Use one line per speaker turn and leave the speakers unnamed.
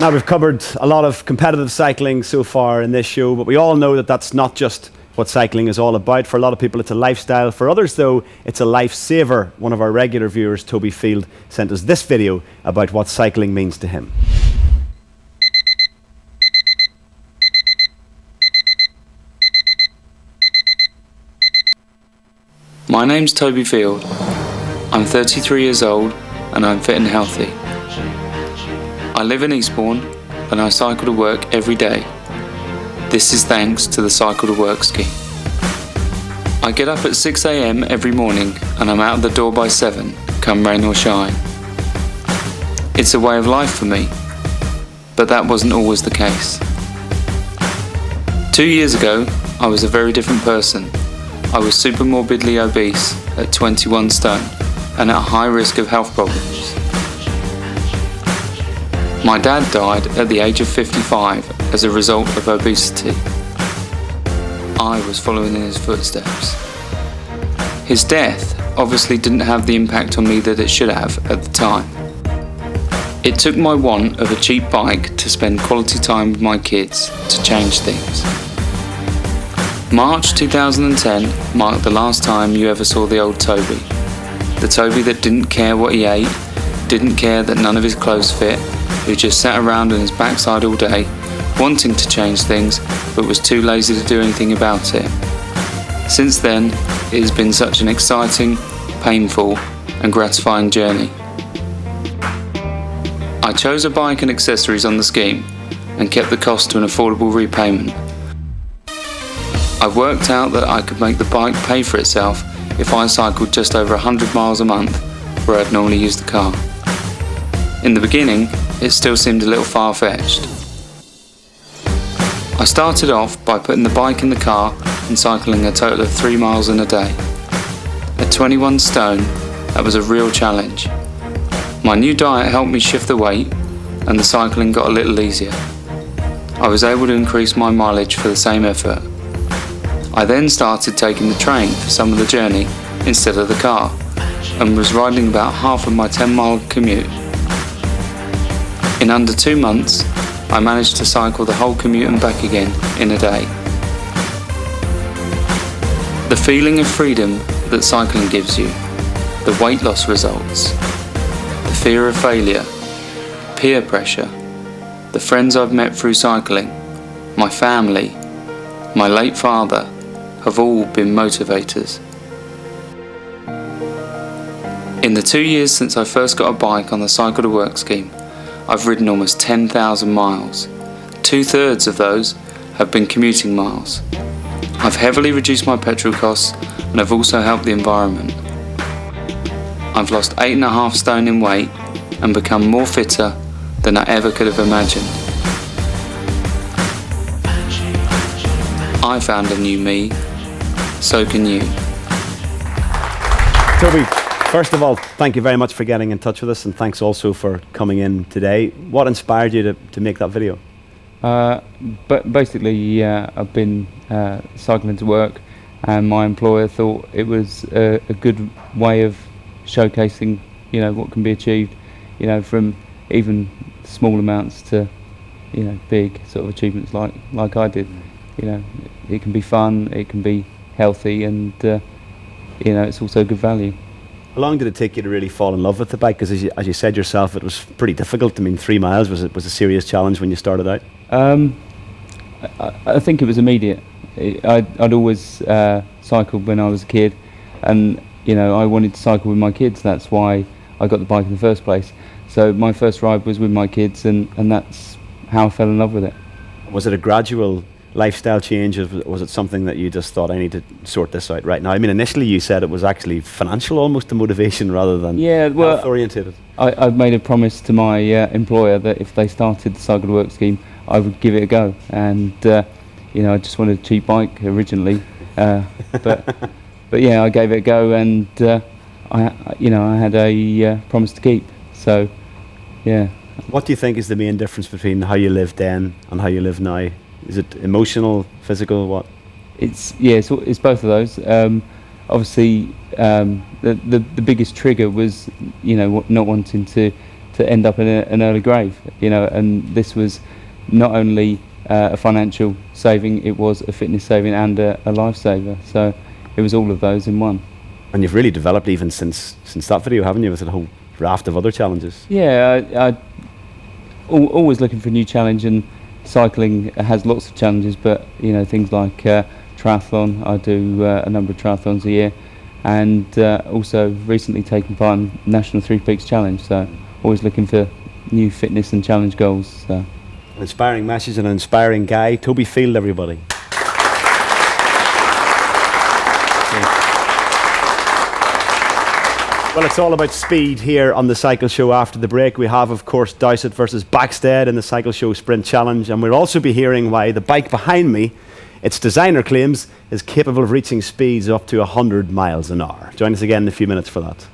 Now, we've covered a lot of competitive cycling so far in this show, but we all know that that's not just what cycling is all about. For a lot of people, it's a lifestyle. For others, though, it's a lifesaver. One of our regular viewers, Toby, sent us this video about what cycling means to him.
My name's Toby Field. I'm 33 years old and I'm fit and healthy. I live in Eastbourne and I cycle to work every day. This is thanks to the Cycle to Work scheme. I get up at 6 a.m. every morning and I'm out the door by 7, come rain or shine. It's a way of life for me, but that wasn't always the case. 2 years ago, I was a very different person. I was super morbidly obese at 21 stone and at high risk of health problems. My dad died at the age of 55 as a result of obesity. I was following in his footsteps. His death obviously didn't have the impact on me that it should have at the time. It took my want of a cheap bike to spend quality time with my kids to change things. March 2010 marked the last time you ever saw the old Toby. The Toby that didn't care what he ate, didn't care that none of his clothes fit, who just sat around on his backside all day, wanting to change things, but was too lazy to do anything about it. Since then, it has been such an exciting, painful, and gratifying journey. I chose a bike and accessories on the scheme, and kept the cost to an affordable repayment. I worked out that I could make the bike pay for itself if I cycled just over 100 miles a month, where I'd normally use the car. In the beginning, it still seemed a little far-fetched. I started off by putting the bike in the car and cycling a total of 3 miles in a day. At 21 stone, that was a real challenge. My new diet helped me shift the weight, and the cycling got a little easier. I was able to increase my mileage for the same effort. I then started taking the train for some of the journey instead of the car, and was riding about half of my 10-mile commute. In under 2 months, I managed to cycle the whole commute and back again in a day. The feeling of freedom that cycling gives you, the weight loss results, the fear of failure, peer pressure, the friends I've met through cycling, my family, my late father, have all been motivators. In the 2 years since I first got a bike on the Cycle to Work scheme, I've ridden almost 10,000 miles. 2/3 of those have been commuting miles. I've heavily reduced my petrol costs and have also helped the environment. I've lost 8.5 stone in weight and become more fitter than I ever could have imagined. I found a new me, so can you.
Toby, first of all, thank you very much for getting in touch with us, and thanks also for coming in today. What inspired you to make that video?
But basically, I've been cycling to work, and my employer thought it was a good way of showcasing, what can be achieved, from even small amounts to, big sort of achievements like I did. It can be fun, it can be healthy, and it's also good value.
How long did it take you to really fall in love with the bike? Because as you said yourself, it was pretty difficult. I mean, 3 miles was a serious challenge when you started out.
I think it was immediate. I'd always cycled when I was a kid, and I wanted to cycle with my kids. That's why I got the bike in the first place. So my first ride was with my kids, and that's how I fell in love with it.
Was it a gradual lifestyle change, or was it something that you just thought, I need to sort this out right now? I mean, initially you said it was actually financial, almost, the motivation, rather than health orientated.
I made a promise to my employer that if they started the Cycle to Work scheme, I would give it a go. And I just wanted a cheap bike originally, but yeah, I gave it a go, and I had a promise to keep. So yeah.
What do you think is the main difference between how you lived then and how you live now? Is it emotional, physical, what?
It's both of those. Obviously, the biggest trigger was not wanting to to end up in an early grave, you know. And this was not only a financial saving, it was a fitness saving and a lifesaver. So it was all of those in one.
And you've really developed even since that video, haven't you, with a whole raft of other challenges?
Yeah, I always looking for a new challenge, and cycling has lots of challenges, but you know, things like triathlon, I do a number of triathlons a year, and also recently taken part in National Three Peaks Challenge, so always looking for new fitness and challenge goals. So.
An inspiring message and an inspiring guy. Toby Field, everybody. Well, it's all about speed here on the Cycle Show. After the break, we have, of course, Dowsett versus Backstead in the Cycle Show Sprint Challenge, and we'll also be hearing why the bike behind me, its designer claims, is capable of reaching speeds up to 100 miles an hour. Join us again in a few minutes for that.